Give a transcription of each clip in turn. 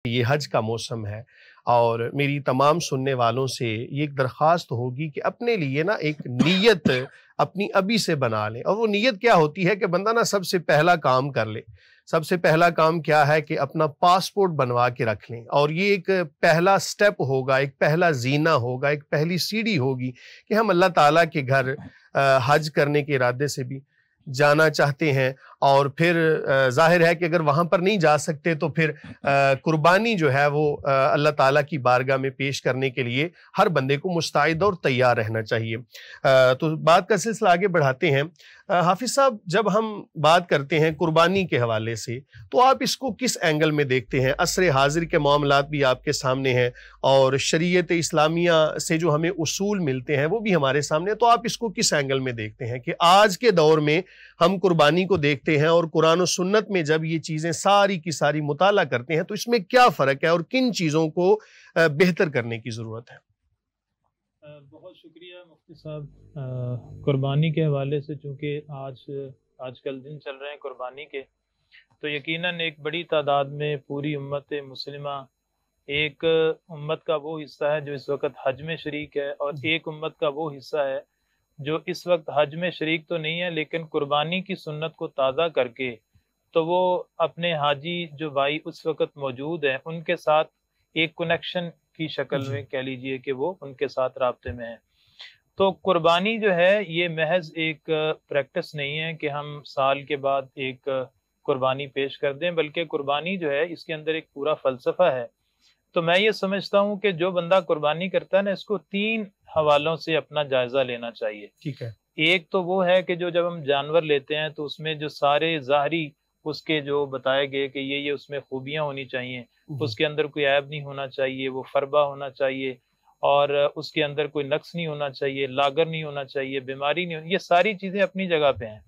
ये हज का मौसम है और मेरी तमाम सुनने वालों से ये एक दरख्वास्त होगी कि अपने लिए ना एक नीयत अपनी अभी से बना लें। और वो नीयत क्या होती है कि बंदा ना सबसे पहला काम कर ले। सबसे पहला काम क्या है कि अपना पासपोर्ट बनवा के रख लें, और ये एक पहला स्टेप होगा, एक पहला जीना होगा, एक पहली सीढ़ी होगी कि हम अल्लाह ताला के घर हज करने के इरादे से भी जाना चाहते हैं। और फिर जाहिर है कि अगर वहाँ पर नहीं जा सकते तो फिर कुर्बानी जो है वो अल्लाह ताला की बारगाह में पेश करने के लिए हर बंदे को मुस्तैद और तैयार रहना चाहिए। तो बात का सिलसिला आगे बढ़ाते हैं। हाफिज साहब, जब हम बात करते हैं कुर्बानी के हवाले से, तो आप इसको किस एंगल में देखते हैं? असर हाजिर के मामलात भी आपके सामने हैं और शरीयत इस्लामिया से जो हमें उसूल मिलते हैं वो भी हमारे सामने, तो आप इसको किस एंगल में देखते हैं कि आज के दौर में हम कुर्बानी को देखते हैं और कुरान और सुन्नत में जब ये चीज़ें सारी की सारी मुताला करते हैं तो इसमें क्या फ़र्क है और किन चीज़ों को बेहतर करने की ज़रूरत है? बहुत शुक्रिया मुफ्ती साहब। कुर्बानी के हवाले से चूँकि आजकल दिन चल रहे हैं कुर्बानी के, तो यकीनन एक बड़ी तादाद में पूरी उम्मत मुस्लिमा, एक उम्मत का वो हिस्सा है जो इस वक्त हज में शरीक है, और एक उम्मत का वो हिस्सा है जो इस वक्त हज में शरीक तो नहीं है लेकिन कुर्बानी की सुन्नत को ताज़ा करके तो वो अपने हाजी जो भाई उस वक्त मौजूद हैं उनके साथ एक कनेक्शन की शक्ल में कह लीजिए कि वो उनके साथ राब्ते में है। तो कुर्बानी जो है ये महज एक प्रैक्टिस नहीं है कि हम साल के बाद एक कुर्बानी पेश कर दें, बल्कि कुर्बानी जो है इसके अंदर एक पूरा फ़लसफ़ा है। तो मैं ये समझता हूँ कि जो बंदा कुर्बानी करता है ना, इसको 3 हवालों से अपना जायजा लेना चाहिए। ठीक है। एक तो वो है कि जब हम जानवर लेते हैं तो उसमें जो सारे ज़ाहरी उसके जो बताए गए कि ये उसमें खूबियाँ होनी चाहिए, उसके अंदर कोई ऐब नहीं होना चाहिए, वो फरबा होना चाहिए और उसके अंदर कोई नक्स नहीं होना चाहिए, लागर नहीं होना चाहिए, बीमारी नहीं होनी, ये सारी चीज़ें अपनी जगह पे हैं।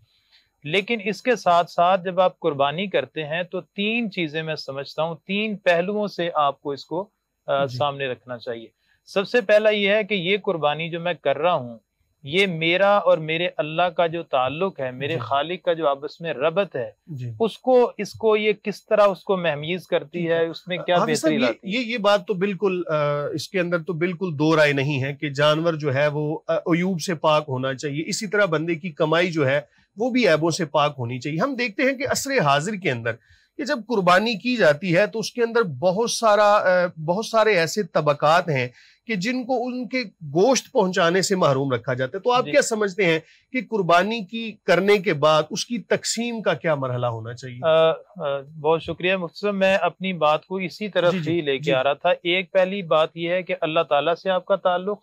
लेकिन इसके साथ साथ जब आप कुर्बानी करते हैं तो 3 चीज़ें मैं समझता हूँ, 3 पहलुओं से आपको इसको सामने रखना चाहिए। सबसे पहला ये है कि ये कुर्बानी जो मैं कर रहा हूँ, ये मेरा और मेरे अल्लाह का जो ताल्लुक है, मेरे खालिक का जो आपस में रबत है, उसको इसको ये किस तरह उसको महमीज करती है, उसमें क्या बेहतरी लाती है। ये बात तो बिल्कुल इसके अंदर तो बिल्कुल दो राय नहीं है कि जानवर जो है वो अयूब से पाक होना चाहिए। इसी तरह बंदे की कमाई जो है वो भी ऐबों से पाक होनी चाहिए। हम देखते हैं कि असरे हाजिर के अंदर कि जब कुर्बानी की जाती है तो उसके अंदर बहुत सारे ऐसे तबकात हैं कि जिनको उनके गोश्त पहुंचाने से महरूम रखा जाता है। तो आप क्या समझते हैं कि कुर्बानी की करने के बाद उसकी तकसीम का क्या मरहला होना चाहिए? बहुत शुक्रिया मुफ्ती साहब, मैं अपनी बात को इसी तरफ ही लेके आ रहा था। एक पहली बात यह है कि अल्लाह ताला से आपका ताल्लुक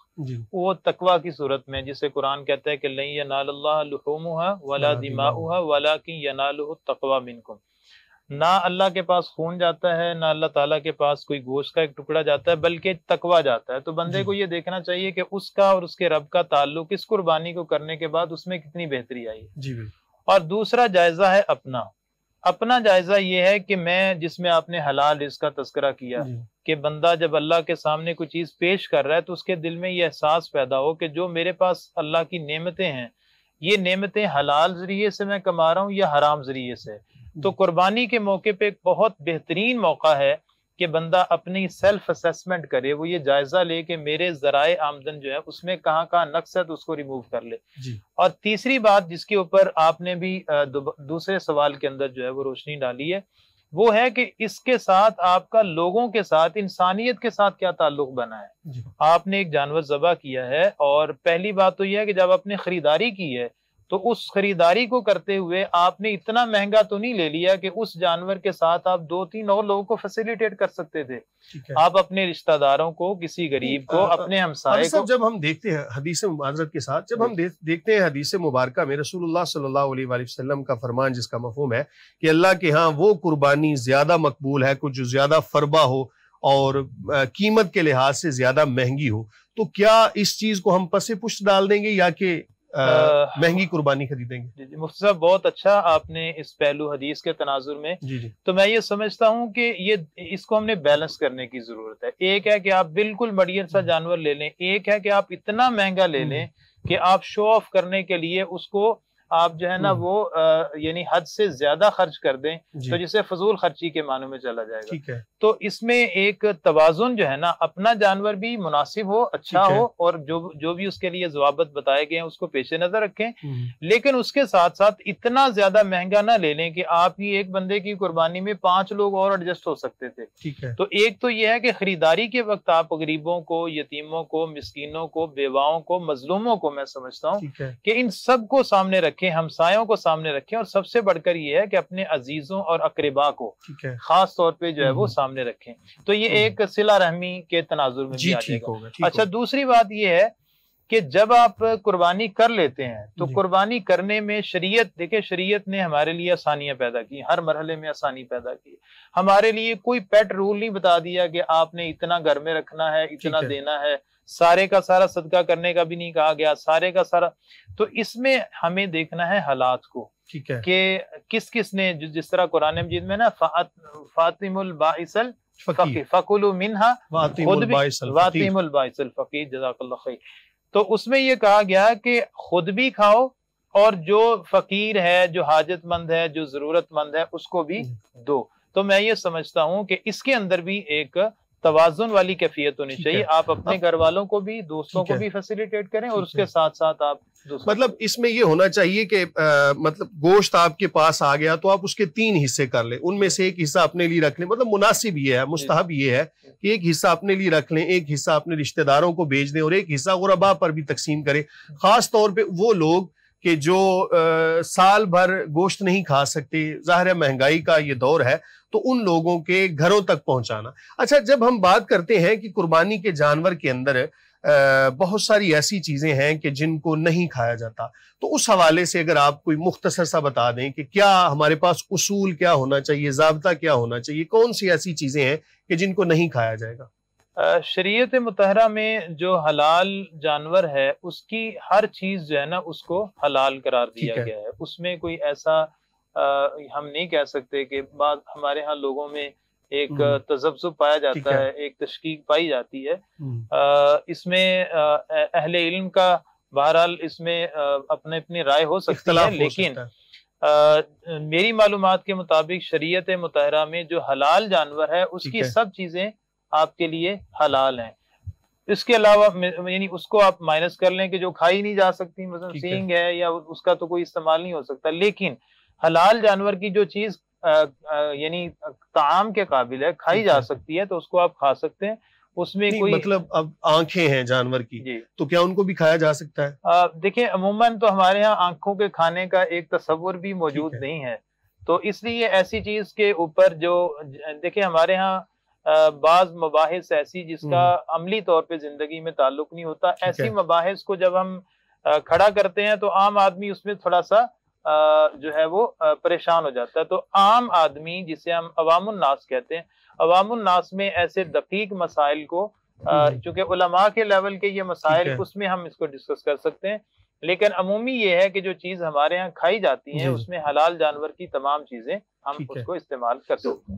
वो तकवा की सूरत में, जिसे कुरान कहता है कि लन यनालल्लाह लुहूमुहा वला दिमाउहा वलाकिन यनालुहु तक़वा मिनकुम। ना अल्लाह के पास खून जाता है, ना अल्लाह ताला के पास कोई गोश्त का एक टुकड़ा जाता है, बल्कि तकवा जाता है। तो बंदे को ये देखना चाहिए कि उसका और उसके रब का ताल्लुक इस कुर्बानी को करने के बाद उसमें कितनी बेहतरी आई है। और दूसरा जायजा है अपना जायजा ये है कि मैं, जिसमें आपने हलाल रिज़्क़ का तज़किरा किया कि बंदा जब अल्लाह के सामने कोई चीज़ पेश कर रहा है तो उसके दिल में ये एहसास पैदा हो कि जो मेरे पास अल्लाह की नेमतें हैं, ये नेमतें हलाल जरिए से मैं कमा रहा हूँ या हराम जरिए से। तो कुर्बानी के मौके पे एक बहुत बेहतरीन मौका है कि बंदा अपनी सेल्फ असेसमेंट करे, वो ये जायजा ले कि मेरे ज़राए आमदन जो है उसमें कहाँ कहाँ नक्स है तो उसको रिमूव कर ले। और तीसरी बात जिसके ऊपर आपने भी दूसरे सवाल के अंदर जो है वो रोशनी डाली है, वो है कि इसके साथ आपका लोगों के साथ, इंसानियत के साथ क्या ताल्लुक बना है। आपने एक जानवर ज़बह किया है और पहली बात तो यह है कि जब आपने खरीदारी की है तो उस खरीदारी को करते हुए आपने इतना महंगा तो नहीं ले लिया कि उस जानवर के साथ आप 2-3 और लोगों को फैसिलिटेट कर सकते थे। आप अपने रिश्तेदारों को, किसी गरीब को, अपने हमसाये को। जब हम देखते हैं हदीस मुबारक के साथ, जब हम देखते हैं हदीस मुबारक में रसूलुल्लाह सल्लल्लाहु अलैहि वसल्लम का फरमान, जिसका मफहूम है कि अल्लाह के यहाँ वो कुर्बानी ज्यादा मकबूल है कुछ जो ज्यादा फरबा हो और कीमत के लिहाज से ज्यादा महंगी हो, तो क्या इस चीज को हम पसे पुष्ट डाल देंगे या कि महंगी कुर्बानी खरीदेंगे? जी मुफ्ती साहब, बहुत अच्छा आपने इस पहलू हदीस के तनाजुर में। तो मैं ये समझता हूँ कि ये इसको हमने बैलेंस करने की जरूरत है। एक है कि आप बिल्कुल बढ़िया सा जानवर ले लें, एक है कि आप इतना महंगा ले लें कि आप शो ऑफ करने के लिए उसको आप जो है ना वो यानी हद से ज्यादा खर्च कर दें तो जिसे फजूल खर्ची के मानों में चला जाएगा। ठीक है। तो इसमें एक तवाजुन जो है ना, अपना जानवर भी मुनासिब हो, अच्छा हो, और जो भी उसके लिए ज़वाबत बताए गए हैं उसको पेशे नजर रखें, लेकिन उसके साथ साथ इतना ज्यादा महंगा ना ले लें कि आप ही एक बंदे की कुर्बानी में 5 लोग और एडजस्ट हो सकते थे। ठीक है। तो एक तो यह है कि खरीदारी के वक्त आप गरीबों को, यतीमों को, मिस्कीनों को, बेवाओं को, मजलूमों को, मैं समझता हूँ कि इन सब को सामने रखें, हमसायों को सामने रखें, और सबसे बढ़कर यह है कि अपने अजीजों और अकरबा को खास तौर पे जो है वो सामने रखें। तो ये एक सिला रहमी के तनाजुर में भी आ जाएगा। अच्छा, दूसरी बात यह है कि जब आप कुर्बानी कर लेते हैं तो कुर्बानी करने में शरीयत, देखिए शरीयत ने हमारे लिए आसानियां पैदा की, हर मरहले में आसानी पैदा की। हमारे लिए कोई पेट रूल नहीं बता दिया कि आपने इतना घर में रखना है, इतना देना है, सारे का सारा सदका करने का भी नहीं कहा गया, सारे का सारा। तो इसमें हमें देखना है हालात को, ठीक है, कि किस किस ने, जिस तरह कुरान मजीद में ना फातिमुल बाइसल फकुलू मिन्हा वातिमुल बाइसल फकीर जज़ाकल्लाह खैर। तो उसमें ये कहा गया कि खुद भी खाओ और जो फकीर है, जो हाजतमंद है, जो जरूरतमंद है, उसको भी दो। तो मैं ये समझता हूँ कि इसके अंदर भी एक तवाजुन वाली कैफियत होनी चाहिए। आप अपने घर वालों को भी, दोस्तों को भी फैसिलिटेट करें, और उसके साथ साथ आप मतलब इसमें ये होना चाहिए कि मतलब गोश्त आपके पास आ गया तो आप उसके 3 हिस्से कर लें, उनमें से एक हिस्सा अपने लिए रख लें। मतलब मुनासिब ये है, मुस्तहब ये है कि एक हिस्सा अपने लिए रख लें, एक हिस्सा अपने रिश्तेदारों को भेज दें, और एक हिस्सा गुरबा पर भी तकसीम करें। खास तौर पे वो लोग कि जो साल भर गोश्त नहीं खा सकते, जाहिर है महंगाई का ये दौर है, तो उन लोगों के घरों तक पहुंचाना। अच्छा, जब हम बात करते हैं कि कुर्बानी के जानवर के अंदर बहुत सारी ऐसी चीजें हैं कि जिनको नहीं खाया जाता, तो उस हवाले से अगर आप कोई मुख्तसर सा बता दें कि क्या हमारे पास उसूल क्या होना चाहिए, ज़ाब्ता क्या होना चाहिए, कौन सी ऐसी चीजें हैं कि जिनको नहीं खाया जाएगा। शरीयत मुतहरा में जो हलाल जानवर है उसकी हर चीज जो है ना उसको हलाल करार दिया गया है। उसमें कोई ऐसा हम नहीं कह सकते कि बाद हमारे यहाँ लोगों में एक तजब्जुब पाया जाता है, एक तशकीक पाई जाती है। इसमें अहले इल्म का बहरहाल इसमें अपने अपनी राय हो सकती है, लेकिन मेरी मालूमात के मुताबिक शरीयत मुतहरा में जो हलाल जानवर है उसकी सब चीजें आपके लिए हलाल हैं। इसके अलावा यानी उसको आप माइनस कर लें कि जो खाई नहीं जा सकती, मतलब सींग है या उसका तो कोई इस्तेमाल नहीं हो सकता, लेकिन हलाल जानवर की जो चीज यानी ताम के काबिल है, खाई जा सकती है, तो उसको आप खा सकते हैं। उसमें कोई मतलब अब आंखें हैं जानवर की, तो क्या उनको भी खाया जा सकता है? देखिए अमूमन तो हमारे यहाँ आंखों के खाने का एक तस्वुर भी मौजूद नहीं है, तो इसलिए ऐसी चीज के ऊपर जो देखिए हमारे यहाँ बाज मबाहिस ऐसी जिसका अमली तौर पे जिंदगी में ताल्लुक नहीं होता, ऐसी मबाहिस को जब हम खड़ा करते हैं तो आम आदमी उसमें थोड़ा सा जो है वो परेशान हो जाता है। तो आम आदमी, जिसे हम अवामुन नास कहते हैं, अवामुन नास में ऐसे दकीक मसाइल को चूंकि उलमा के लेवल के ये मसाइल, उसमें हम इसको डिस्कस कर सकते हैं, लेकिन अमूमी ये है कि जो चीज हमारे यहाँ खाई जाती है उसमें हलाल जानवर की तमाम चीजें हम उसको इस्तेमाल कर सकते हैं।